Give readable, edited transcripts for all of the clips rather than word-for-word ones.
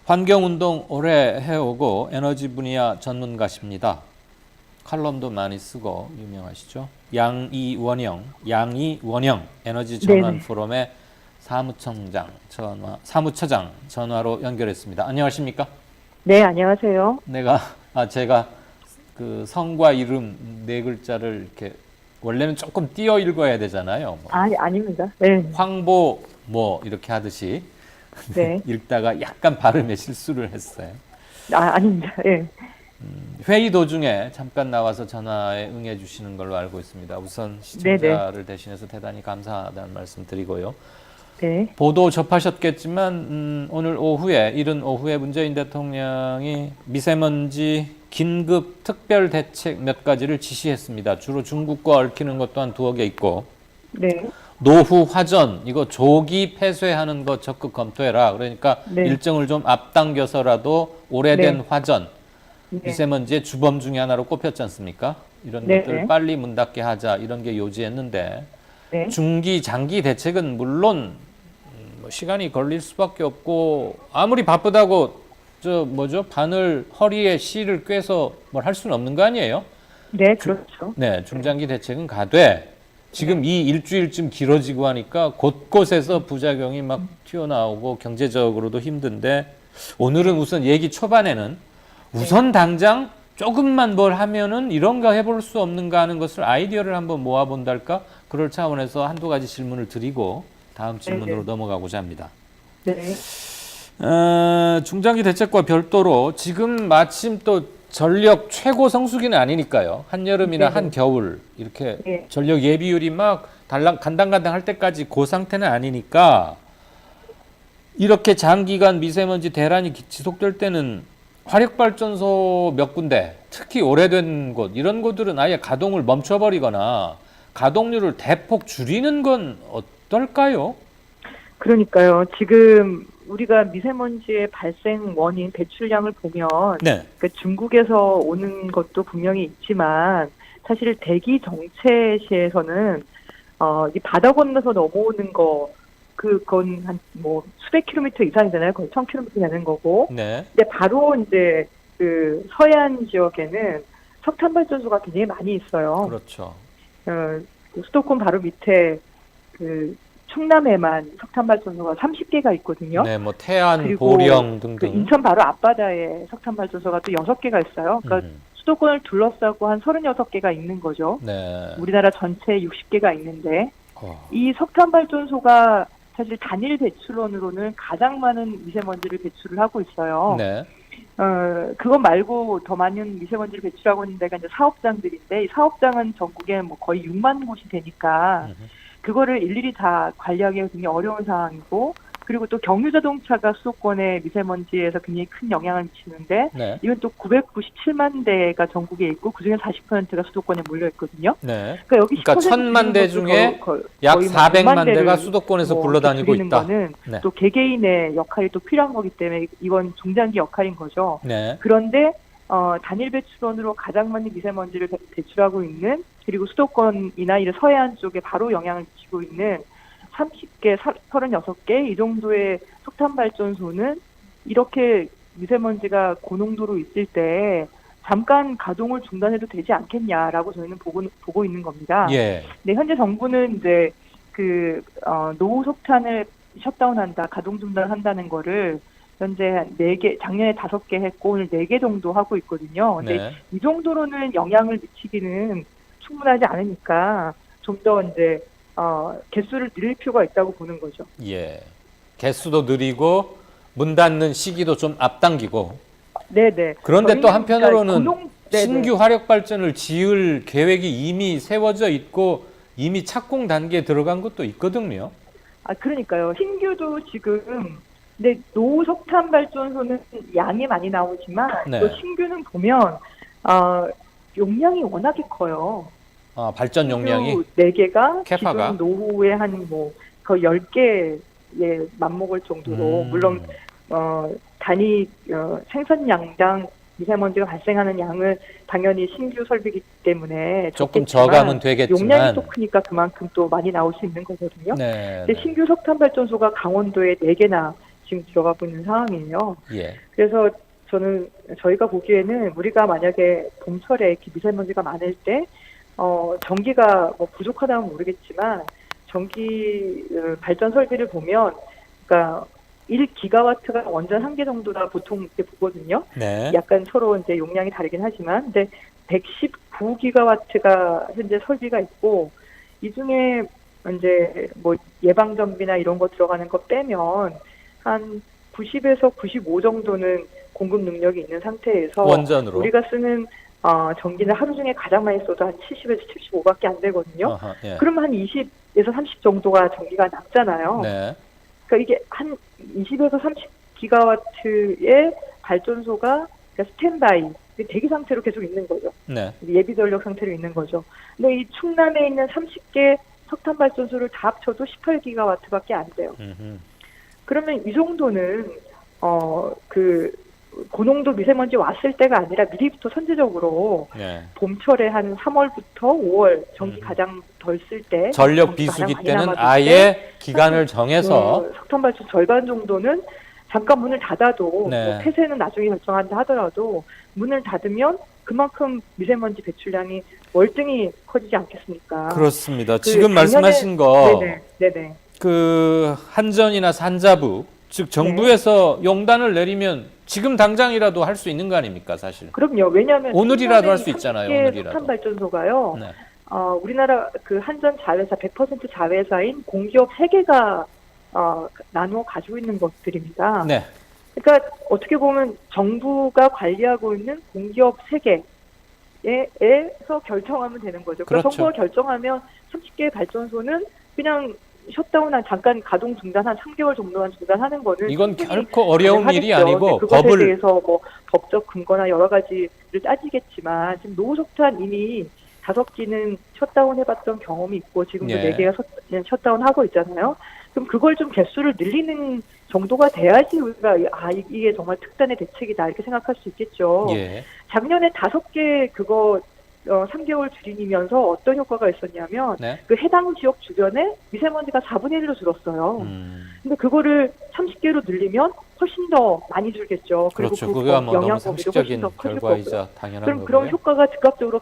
환경운동 오래 해오고 에너지 분야 전문가십니다. 칼럼도 많이 쓰고 유명하시죠. 양이원영 에너지 전환 네네. 포럼의 사무처장 전화로 연결했습니다. 안녕하십니까? 네, 안녕하세요. 제가 그 성과 이름 네 글자를 이렇게 원래는 조금 띄어 읽어야 되잖아요. 뭐 아닙니다. 네, 황보 뭐 이렇게 하듯이 네. 읽다가 약간 발음에 실수를 했어요. 아닙니다. 네, 회의 도중에 잠깐 나와서 전화에 응해 주시는 걸로 알고 있습니다. 우선 시청자를 대신해서 대단히 감사하다는 말씀 드리고요. 네, 보도 접하셨겠지만 오늘 오후에 이른 오후에 문재인 대통령이 미세먼지 긴급 특별 대책 몇 가지를 지시했습니다. 주로 중국과 얽히는 것 또한 두어 개 있고 네, 노후 화전 이거 조기 폐쇄하는 거 적극 검토해라. 그러니까 네, 일정을 좀 앞당겨서라도 오래된 네, 화전 네, 미세먼지의 주범 중에 하나로 꼽혔지 않습니까? 이런 네, 것들을 빨리 문 닫게 하자 이런 게 요지했는데 네. 중기 장기 대책은 물론 뭐 시간이 걸릴 수밖에 없고 아무리 바쁘다고 바늘 허리에 실을 꿰서 뭘 할 수는 없는 거 아니에요? 네, 그렇죠. 네, 중장기 대책은 가되 지금 이 일주일쯤 길어지고 하니까 곳곳에서 부작용이 막 튀어나오고 경제적으로도 힘든데 오늘은 우선 얘기 초반에는 우선 당장 조금만 뭘 하면은 이런가 해볼 수 없는가 하는 것을 아이디어를 한번 모아본달까? 그럴 차원에서 한두 가지 질문을 드리고 다음 질문으로 넘어가고자 합니다. 네, 중장기 대책과 별도로 지금 마침 또 전력 최고 성수기는 아니니까요. 한여름이나 네. 한겨울 이렇게 네. 전력 예비율이 막 간당간당 할 때까지 그 상태는 아니니까 이렇게 장기간 미세먼지 대란이 지속될 때는 화력발전소 몇 군데, 특히 오래된 곳 이런 곳들은 아예 가동을 멈춰버리거나 가동률을 대폭 줄이는 건 어떨까요? 그러니까요. 지금 우리가 미세먼지의 발생 원인, 배출량을 보면, 네. 그 중국에서 오는 것도 분명히 있지만, 사실 대기 정체시에서는, 이 바다 건너서 넘어오는 그건 한 수백 킬로미터 이상이잖아요. 거의 1000km 되는 거고. 네. 근데 바로 이제 그 서해안 지역에는 석탄 발전소가 굉장히 많이 있어요. 그렇죠. 그 수도권 바로 밑에 그 충남에만 석탄 발전소가 30개가 있거든요. 네, 뭐 태안, 그리고 보령 그 등등. 인천 바로 앞바다에 석탄 발전소가 또 6개가 있어요. 그러니까 수도권을 둘러싸고 한 36개가 있는 거죠. 네. 우리나라 전체에 60개가 있는데 어. 이 석탄 발전소가 사실 단일 배출원으로는 가장 많은 미세먼지를 배출을 하고 있어요. 네. 그거 말고 더 많은 미세먼지를 배출하고 있는 데가 이제 사업장들인데, 이 사업장은 전국에 뭐 거의 6만 곳이 되니까, 그거를 일일이 다 관리하기가 굉장히 어려운 상황이고, 그리고 또 경유자동차가 수도권의 미세먼지에서 굉장히 큰 영향을 미치는데, 네. 이건 또 997만 대가 전국에 있고, 그 중에 40%가 수도권에 몰려 있거든요. 네. 그러니까 여기 그러니까 1000만 대 중에 약 거의 400만 대가 대를 수도권에서 굴러다니고 줄이는 있다. 거는 네. 또 개개인의 역할이 또 필요한 거기 때문에 이건 중장기 역할인 거죠. 네. 그런데 단일 배출원으로 가장 많은 미세먼지를 배출하고 있는, 그리고 수도권이나 이런 서해안 쪽에 바로 영향을 미치고 있는 30개, 36개 이 정도의 석탄 발전소는 이렇게 미세먼지가 고농도로 있을 때 잠깐 가동을 중단해도 되지 않겠냐라고 저희는 보고 있는 겁니다. 예. 네, 현재 정부는 이제 노후 석탄을 셧다운한다, 가동 중단한다는 거를 현재 한 4개, 작년에 5개 했고 오늘 4개 정도 하고 있거든요. 근데 네. 이 정도로는 영향을 미치기는 충분하지 않으니까 좀 더 이제 개수를 늘릴 필요가 있다고 보는 거죠. 예. 개수도 느리고 문 닫는 시기도 좀 앞당기고. 네네. 그런데 또 한편으로는 네네. 신규 화력 발전을 지을 계획이 이미 세워져 있고 이미 착공 단계에 들어간 것도 있거든요. 그러니까요. 신규도 지금, 근데 노후 석탄 발전소는 양이 많이 나오지만 네. 또 신규는 보면 용량이 워낙에 커요. 발전 용량이 4개가 캐파가? 지금 노후에 한 거의 10개에 맞먹을 정도로, 물론 단위 생산량당 미세먼지가 발생하는 양은 당연히 신규 설비이기 때문에 조금 적겠지만 저감은 되겠지만 용량이 또 크니까 그만큼 또 많이 나올 수 있는 거거든요. 네, 근데 네. 신규 석탄 발전소가 강원도에 4개나 지금 들어가고 있는 상황이에요. 예. 그래서 저희가 보기에는 우리가 만약에 봄철에 이렇게 미세먼지가 많을 때, 전기가 뭐 부족하다면 모르겠지만, 전기 발전 설비를 보면, 그러니까 1기가와트가 원전 1개 정도다 보통 이렇게 보거든요. 네. 약간 서로 이제 용량이 다르긴 하지만, 근데 119기가와트가 현재 설비가 있고, 이 중에 이제 뭐 예방전비나 이런 거 들어가는 거 빼면 한 90에서 95 정도는 공급 능력이 있는 상태에서 원전으로. 우리가 쓰는 전기는 하루 중에 가장 많이 써도 한 70에서 75밖에 안 되거든요. 어허, 예. 그러면 한 20에서 30 정도가 전기가 남잖아요. 네. 그러니까 이게 한 20에서 30기가와트의 발전소가 그러니까 스탠바이, 대기 상태로 계속 있는 거죠. 네. 예비 전력 상태로 있는 거죠. 근데 이 충남에 있는 30개 석탄 발전소를 다 합쳐도 18기가와트밖에 안 돼요. 음흠. 그러면 이 정도는 고농도 미세먼지 왔을 때가 아니라 미리부터 선제적으로 네. 봄철에 한 3월부터 5월 전기 가장 덜 쓸 때 전력 비수기 때는 아예 기간을 정해서 석탄 발전 절반 정도는 잠깐 문을 닫아도 네. 뭐 폐쇄는 나중에 결정한다 하더라도 문을 닫으면 그만큼 미세먼지 배출량이 월등히 커지지 않겠습니까? 그렇습니다. 지금 말씀하신 거 그 한전이나 산자부 즉 정부에서 용단을 내리면 지금 당장이라도 할 수 있는 거 아닙니까, 사실? 그럼요. 왜냐하면 오늘이라도 할 수 있잖아요. 오늘이라도. 석탄 발전소가요. 네. 우리나라 그 한전 자회사 100% 자회사인 공기업 3개가 나누어 가지고 있는 것들입니다. 네. 그러니까 어떻게 보면 정부가 관리하고 있는 공기업 3개에서 결정하면 되는 거죠. 그러니까 그렇죠. 정부가 결정하면 30개 발전소는 그냥 셧다운한 잠깐 가동 중단 한 3개월 정도만 중단하는 거는 이건 결코 어려운 일이 아니고 그것에 법을 대해서 뭐 법적 근거나 여러 가지를 따지겠지만 지금 노석탄 이미 5기는 셧다운 해봤던 경험이 있고 지금도 예. 4개가 셧다운 하고 있잖아요. 그럼 그걸 좀 개수를 늘리는 정도가 돼야지 우리가 이게 정말 특단의 대책이다 이렇게 생각할 수 있겠죠. 예. 작년에 5개 그거 3개월 줄이면서 어떤 효과가 있었냐면 네. 그 해당 지역 주변에 미세먼지가 4분의 1로 줄었어요. 근데 그거를 30개로 늘리면 훨씬 더 많이 줄겠죠. 그리고 그렇죠. 그 그거야 뭐 너무 영향 범위도 훨씬 상식적인 더 커질 결과이자 거고요. 당연한 그럼 거고요. 그런 효과가 즉각적으로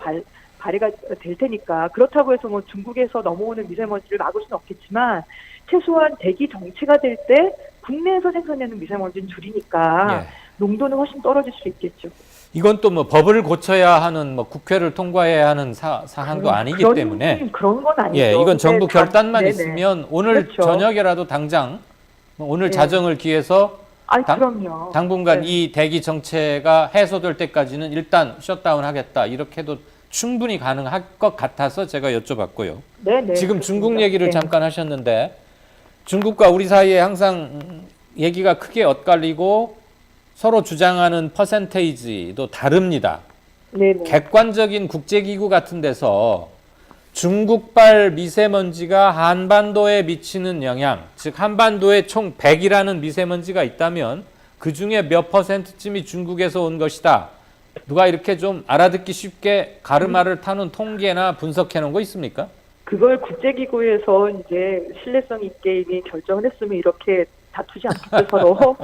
발휘가 될 테니까 그렇다고 해서 뭐 중국에서 넘어오는 미세먼지를 막을 수는 없겠지만 최소한 대기 정체가 될 때 국내에서 생산되는 미세먼지는 줄이니까 예. 농도는 훨씬 떨어질 수 있겠죠. 이건 또 뭐 법을 고쳐야 하는 뭐 국회를 통과해야 하는 사항도 아니기 때문에 그런 건 아니죠. 예, 이건 정부 결단만 네네. 있으면 오늘 그렇죠. 저녁에라도 당장 오늘 네. 자정을 기해서 그럼요. 당분간 네. 이 대기 정체가 해소될 때까지는 일단 셧다운 하겠다 이렇게 해도 충분히 가능할 것 같아서 제가 여쭤봤고요. 네네. 지금 그렇습니다. 중국 얘기를 네. 잠깐 하셨는데 중국과 우리 사이에 항상 얘기가 크게 엇갈리고 서로 주장하는 퍼센테이지도 다릅니다. 네네. 객관적인 국제기구 같은 데서 중국발 미세먼지가 한반도에 미치는 영향, 즉 한반도에 총 100이라는 미세먼지가 있다면 그중에 몇 %쯤이 중국에서 온 것이다. 누가 이렇게 좀 알아듣기 쉽게 가르마를 타는 통계나 분석해 놓은 거 있습니까? 그걸 국제기구에서 이제 신뢰성 있게 이미 결정을 했으면 이렇게 다투지 않겠죠, 서로.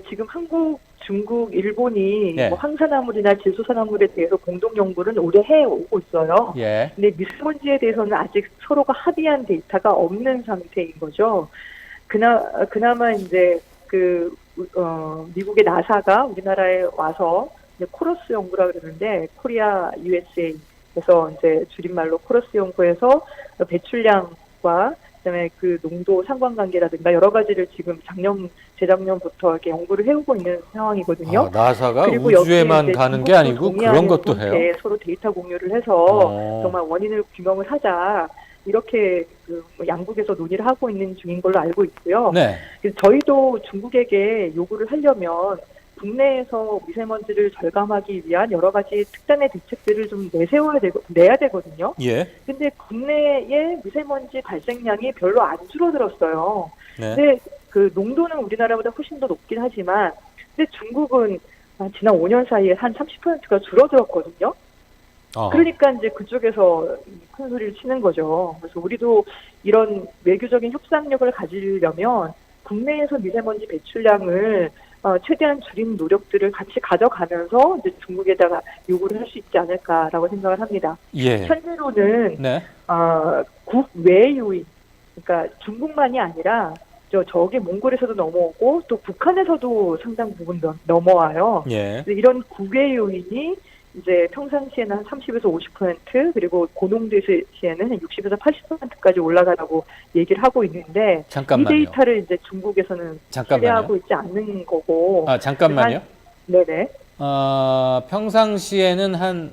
지금 한국, 중국, 일본이 예. 뭐 황산화물이나 질소산화물에 대해서 공동 연구를 오래 해오고 있어요. 예. 근데 미세먼지에 대해서는 아직 서로가 합의한 데이터가 없는 상태인 거죠. 그나마 이제 미국의 나사가 우리나라에 와서 이제 코러스 연구라 그러는데 코리아 USA 그래서 이제 줄임말로 코러스 연구에서 배출량과 그다음에 그 농도 상관관계라든가 여러 가지를 지금 재작년부터 이렇게 연구를 해오고 있는 상황이거든요. 나사가 그리고 우주에만 여기에 가는 게 아니고 그런 것도 해요. 서로 데이터 공유를 해서 정말 원인을 규명을 하자 이렇게 양국에서 논의를 하고 있는 중인 걸로 알고 있고요. 네. 그래서 저희도 중국에게 요구를 하려면 국내에서 미세먼지를 절감하기 위한 여러 가지 특단의 대책들을 좀 내야 되거든요. 예. 근데 국내의 미세먼지 발생량이 별로 안 줄어들었어요. 네. 근데 그 농도는 우리나라보다 훨씬 더 높긴 하지만, 근데 중국은 지난 5년 사이에 한 30%가 줄어들었거든요. 그러니까 이제 그쪽에서 큰 소리를 치는 거죠. 그래서 우리도 이런 외교적인 협상력을 가지려면 국내에서 미세먼지 배출량을 최대한 줄이는 노력들을 같이 가져가면서 이제 중국에다가 요구를 할 수 있지 않을까라고 생각을 합니다. 예. 현재로는 네. 국외 요인, 그러니까 중국만이 아니라 저기 몽골에서도 넘어오고 또 북한에서도 상당 부분 넘어와요. 예. 이런 국외 요인이 이제 평상시에는 한 30에서 50% 그리고 고농도 시에는 한 60에서 80%까지 올라가라고 얘기를 하고 있는데 잠깐만요. 이 데이터를 이제 중국에서는 신뢰하고 있지 않는 거고. 잠깐만요. 네네. 평상시에는 한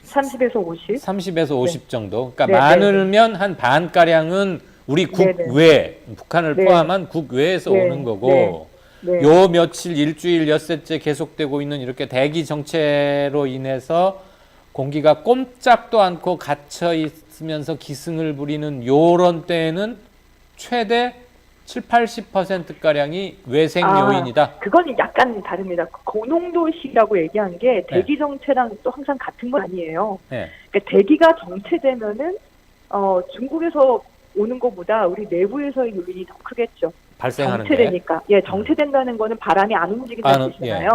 30에서 50. 30에서 50 정도. 그러니까 네네. 많으면 한 반가량은 우리 국외, 북한을 네. 포함한 국외에서 네. 오는 거고 네. 요 며칠 일주일 엿새째 계속되고 있는 이렇게 대기 정체로 인해서 공기가 꼼짝도 않고 갇혀 있으면서 기승을 부리는 요런 때에는 최대 70~80%가량이 외생 요인이다. 그거는 약간 다릅니다. 고농도시라고 얘기한 게 대기 정체랑 또 항상 같은 건 아니에요. 네. 그러니까 대기가 정체되면은 중국에서 오는 것보다 우리 내부에서의 요인이 더 크겠죠. 발생하는 정체되니까. 예, 정체된다는 거는 바람이 안 움직인다는 뜻이잖아요.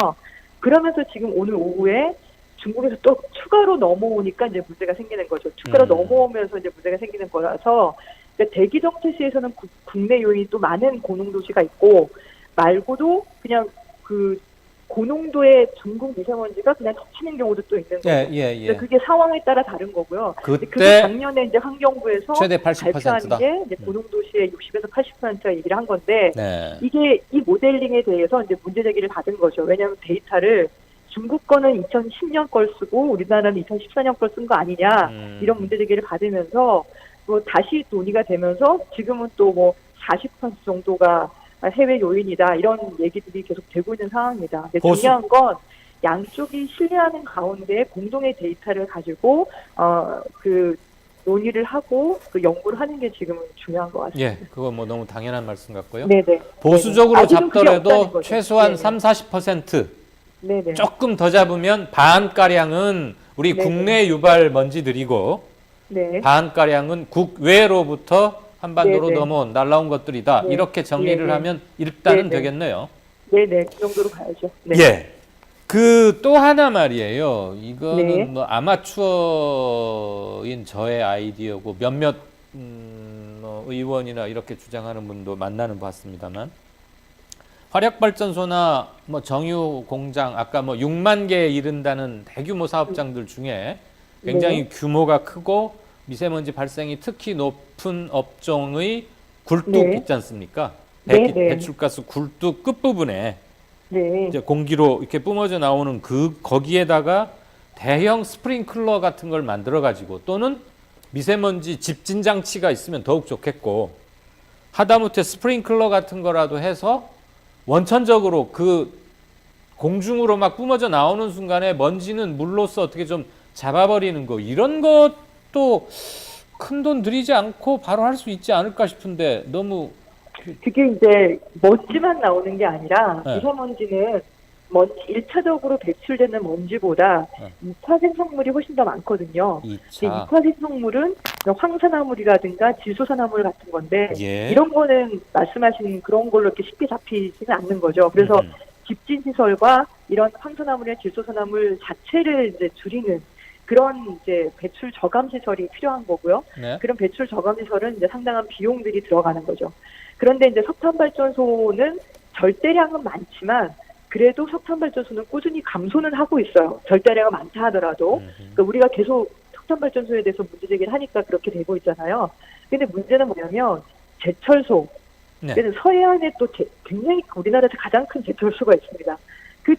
그러면서 지금 오늘 오후에 중국에서 또 추가로 넘어오니까 이제 문제가 생기는 거죠. 추가로 넘어오면서 이제 문제가 생기는 거라서 그러니까 대기 정체시에서는 국내 요인이 또 많은 고농도시가 있고 말고도 그냥 그 고농도의 중국 미세먼지가 그냥 덮치는 경우도 또 있는 거죠. 예. 그게 상황에 따라 다른 거고요. 그때 그게 작년에 이제 환경부에서 최대 발표한 80%다. 게 이제 고농도시의 60에서 80%가 얘기를 한 건데 네. 이게 이 모델링에 대해서 이제 문제 제기를 받은 거죠. 왜냐하면 데이터를 중국 거는 2010년 걸 쓰고 우리나라는 2014년 걸 쓴 거 아니냐 이런 문제 제기를 받으면서 뭐 다시 논의가 되면서 지금은 또 뭐 40% 정도가 해외 요인이다 이런 얘기들이 계속 되고 있는 상황입니다. 근데 중요한 건 양쪽이 신뢰하는 가운데 공동의 데이터를 가지고 그 논의를 하고 그 연구를 하는 게 지금은 중요한 것 같습니다. 예, 그거 뭐 너무 당연한 말씀 같고요. 네네. 보수적으로 아직은 그게 없다는 잡더라도 거죠. 최소한 네네. 30~40% 네네. 조금 더 잡으면 반가량은 우리 네네. 국내 유발 먼지들이고 네. 반가량은 국외로부터 한반도로 네네. 넘어온 날라온 것들이다. 네. 이렇게 정리를 네네. 하면 일단은 네네. 되겠네요. 네네. 그 정도로 가야죠. 네. 예. 그 또 하나 말이에요. 이거는 네. 뭐 아마추어인 저의 아이디어고 몇몇 뭐 의원이나 이렇게 주장하는 분도 만나는 봤습니다만 화력발전소나 뭐 정유 공장 아까 뭐 6만 개에 이른다는 대규모 사업장들 중에 굉장히 네. 규모가 크고 미세먼지 발생이 특히 높은 업종의 굴뚝 네. 있지 않습니까? 네, 네. 배출가스 굴뚝 끝부분에 네. 이제 공기로 이렇게 뿜어져 나오는 거기에다가 대형 스프링클러 같은 걸 만들어 가지고 또는 미세먼지 집진 장치가 있으면 더욱 좋겠고 하다못해 스프링클러 같은 거라도 해서 원천적으로 그 공중으로 막 뿜어져 나오는 순간에 먼지는 물로써 어떻게 좀 잡아버리는 거 이런 것도 큰 돈 들이지 않고 바로 할 수 있지 않을까 싶은데 너무 그게 이제 먼지만 나오는 게 아니라 네. 미세먼지는 먼지 1차적으로 배출되는 먼지보다 네. 2차 생성물이 훨씬 더 많거든요. 2차 2차 생성물은 황산화물이라든가 질소산화물 같은 건데 예. 이런 거는 말씀하신 그런 걸로 이렇게 쉽게 잡히지는 않는 거죠. 그래서 집진 시설과 이런 황산화물이나 질소산화물 자체를 이제 줄이는 그런 이제 배출 저감 시설이 필요한 거고요. 네. 그런 배출 저감 시설은 이제 상당한 비용들이 들어가는 거죠. 그런데 이제 석탄 발전소는 절대량은 많지만 그래도 석탄 발전소는 꾸준히 감소는 하고 있어요. 절대량은 많다 하더라도. 그러니까 우리가 계속 석탄 발전소에 대해서 문제 제기를 하니까 그렇게 되고 있잖아요. 근데 문제는 뭐냐면 제철소. 네. 그래서 서해안에 또 굉장히 우리나라에서 가장 큰 제철소가 있습니다. 그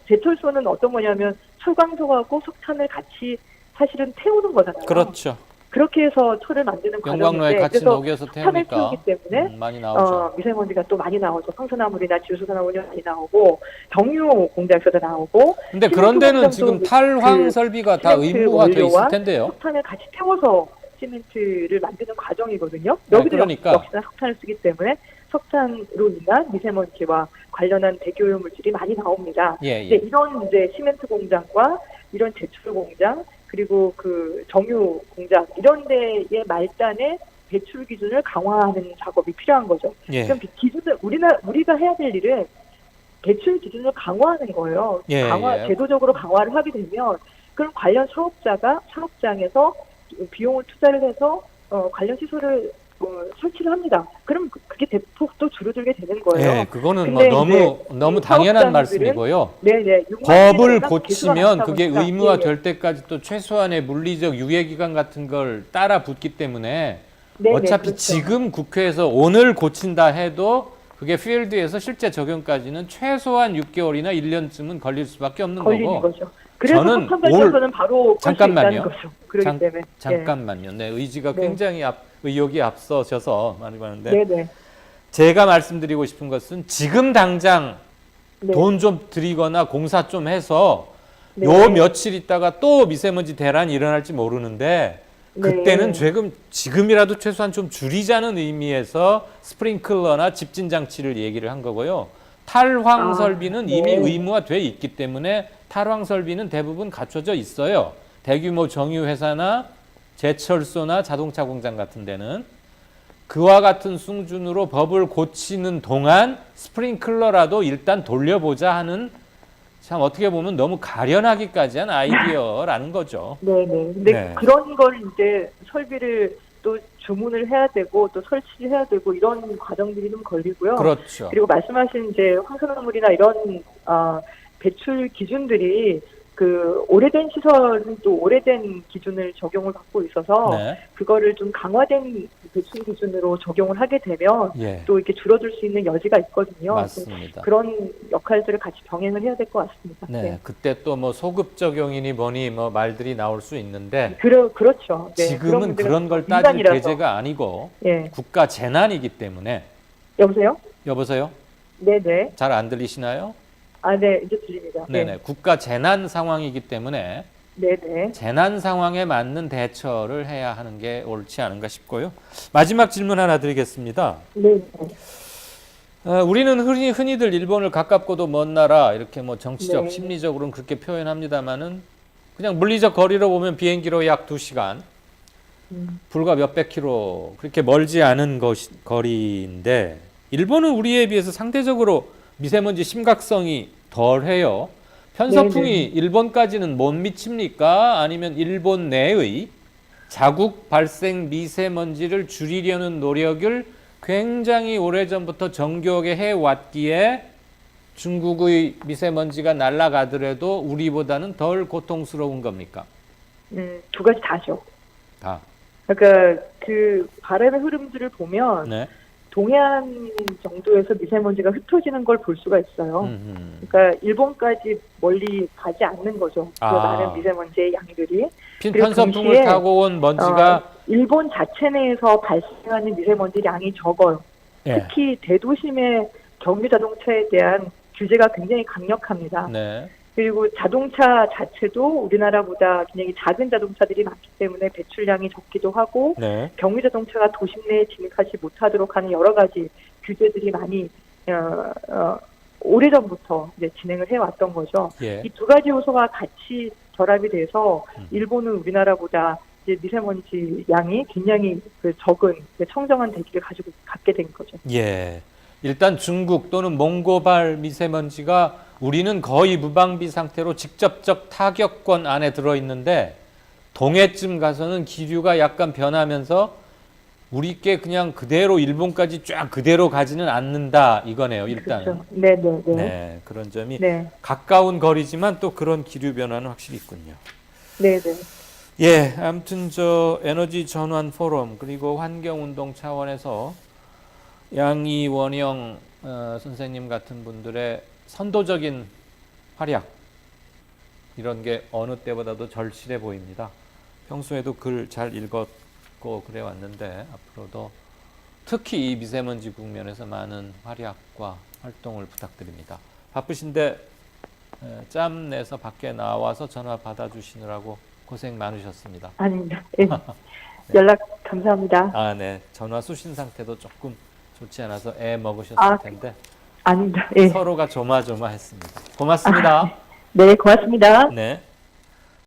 제철소는 어떤 거냐면 철광석하고 석탄을 같이 사실은 태우는 거잖아요. 그렇죠. 그렇게 해서 철을 만드는 용광로에 과정인데 같이 그래서 녹여서 석탄을 태우니까 태우기 때문에 많이 나오죠. 미세먼지가 또 많이 나오죠. 황산화물이나 질소산화물이 많이 나오고 정유 공장에서도 나오고. 근데 그런 데는 공장도 지금 탈황 그 설비가 다 시멘트 의무화 돼 있을 원료와 텐데요. 석탄을 같이 태워서 시멘트를 만드는 과정이거든요. 네, 여기도 그러니까. 역시나 석탄을 쓰기 때문에 석탄으로 인한 미세먼지와 관련한 대기오염 물질이 많이 나옵니다. 예, 근데 예. 이런 이제 시멘트 공장과 이런 제철 공장 그리고 그 정유 공장 이런 데의 말단에 배출 기준을 강화하는 작업이 필요한 거죠. 예. 그럼 기준을 우리가 해야 될 일은 배출 기준을 강화하는 거예요. 예, 예. 제도적으로 강화를 하게 되면 그럼 관련 사업자가 사업장에서 비용을 투자를 해서 관련 시설을 설치를 합니다. 그럼 그게 대폭 또 줄어들게 되는 거예요. 예, 그거는 뭐 근데 너무 이 당연한 사업장들은 말씀이고요. 네네. 법을 고치면 그게 보니까, 의무화 예, 될 때까지 또 최소한의 물리적 유예 기간 같은 걸 따라 붙기 때문에 네네, 어차피 그렇죠. 지금 국회에서 오늘 고친다 해도 그게 필드에서 실제 적용까지는 최소한 6개월이나 1년쯤은 걸릴 수밖에 없는 걸리는 거고. 거죠. 그래서 저는 석탄발전소는 바로 잠깐만요. 거죠. 그렇기 때문에. 잠깐만요. 네, 의지가 네. 굉장히 의욕이 앞서셔서 말하는데 네네. 제가 말씀드리고 싶은 것은 지금 당장 네. 돈 좀 들이거나 공사 좀 해서 네. 요 며칠 있다가 또 미세먼지 대란이 일어날지 모르는데 그때는 네. 지금이라도 최소한 좀 줄이자는 의미에서 스프링클러나 집진 장치를 얘기를 한 거고요. 탈황 설비는 이미 네. 의무화돼 있기 때문에 탈황 설비는 대부분 갖춰져 있어요. 대규모 정유 회사나 제철소나 자동차 공장 같은 데는 그와 같은 수준으로 법을 고치는 동안 스프링클러라도 일단 돌려보자 하는 참 어떻게 보면 너무 가련하기까지 한 아이디어라는 거죠. 네네. 근데 네. 그런 걸 이제 설비를 또 주문을 해야 되고 또 설치해야 되고 이런 과정들이 좀 걸리고요. 그렇죠. 그리고 말씀하신 이제 황산화물이나 이런 배출 기준들이 그 오래된 시설은 또 오래된 기준을 적용을 받고 있어서 네. 그거를 좀 강화된 배출 기준으로 적용을 하게 되면 예. 또 이렇게 줄어들 수 있는 여지가 있거든요. 맞습니다. 그런 역할들을 같이 병행을 해야 될 것 같습니다. 네, 그때 또 뭐 소급 적용이니 뭐니 뭐 말들이 나올 수 있는데 그렇죠. 네, 지금은 그런 걸 따질 민간이라서. 계제가 아니고 예. 국가 재난이기 때문에 여보세요? 여보세요? 네네. 잘 안 들리시나요? 네, 이제 들립니다. 네네. 국가 재난 상황이기 때문에 네네. 재난 상황에 맞는 대처를 해야 하는 게 옳지 않은가 싶고요. 마지막 질문 하나 드리겠습니다. 네. 우리는 흔히들 일본을 가깝고도 먼 나라 이렇게 뭐 정치적, 네. 심리적으로는 그렇게 표현합니다만은 그냥 물리적 거리로 보면 비행기로 약 2시간, 불과 몇백 킬로 그렇게 멀지 않은 거리인데 일본은 우리에 비해서 상대적으로 미세먼지 심각성이 덜해요. 편서풍이 네네. 일본까지는 못 미칩니까? 아니면 일본 내의 자국 발생 미세먼지를 줄이려는 노력을 굉장히 오래전부터 정교하게 해왔기에 중국의 미세먼지가 날아가더라도 우리보다는 덜 고통스러운 겁니까? 두 가지 다죠. 다. 그러니까 그 바람의 흐름들을 보면 네. 동해안 정도에서 미세먼지가 흩어지는 걸 볼 수가 있어요. 그러니까 일본까지 멀리 가지 않는 거죠. 그 많은 미세먼지의 양들이. 그리고 편서풍을 동시에, 타고 온 먼지가 일본 자체 내에서 발생하는 미세먼지 양이 적어요. 예. 특히 대도심의 경유 자동차에 대한 규제가 굉장히 강력합니다. 네. 그리고 자동차 자체도 우리나라보다 굉장히 작은 자동차들이 많기 때문에 배출량이 적기도 하고 네. 경유 자동차가 도심 내에 진입하지 못하도록 하는 여러 가지 규제들이 많이 오래전부터 이제 진행을 해왔던 거죠. 예. 이 두 가지 요소가 같이 결합이 돼서 일본은 우리나라보다 이제 미세먼지 양이 굉장히 적은 청정한 대기를 갖게 된 거죠. 예. 일단 중국 또는 몽고발 미세먼지가 우리는 거의 무방비 상태로 직접적 타격권 안에 들어있는데 동해쯤 가서는 기류가 약간 변하면서 우리께 그냥 그대로 일본까지 쫙 그대로 가지는 않는다 이거네요. 일단. 그렇죠. 네네네. 네, 그런 점이 네. 가까운 거리지만 또 그런 기류 변화는 확실히 있군요. 네네. 예, 아무튼 저 에너지 전환 포럼 그리고 환경운동 차원에서 양이원영 선생님 같은 분들의 선도적인 활약 이런 게 어느 때보다도 절실해 보입니다. 평소에도 글 잘 읽었고 그래 왔는데 앞으로도 특히 이 미세먼지 국면에서 많은 활약과 활동을 부탁드립니다. 바쁘신데 짬 내서 밖에 나와서 전화 받아주시느라고 고생 많으셨습니다. 아닙니다. 네. 연락 감사합니다. 아, 네. 전화 수신 상태도 조금 좋지 않아서 애 먹으셨을 텐데 아닙니다. 예. 서로가 조마조마했습니다. 고맙습니다. 네, 고맙습니다. 네.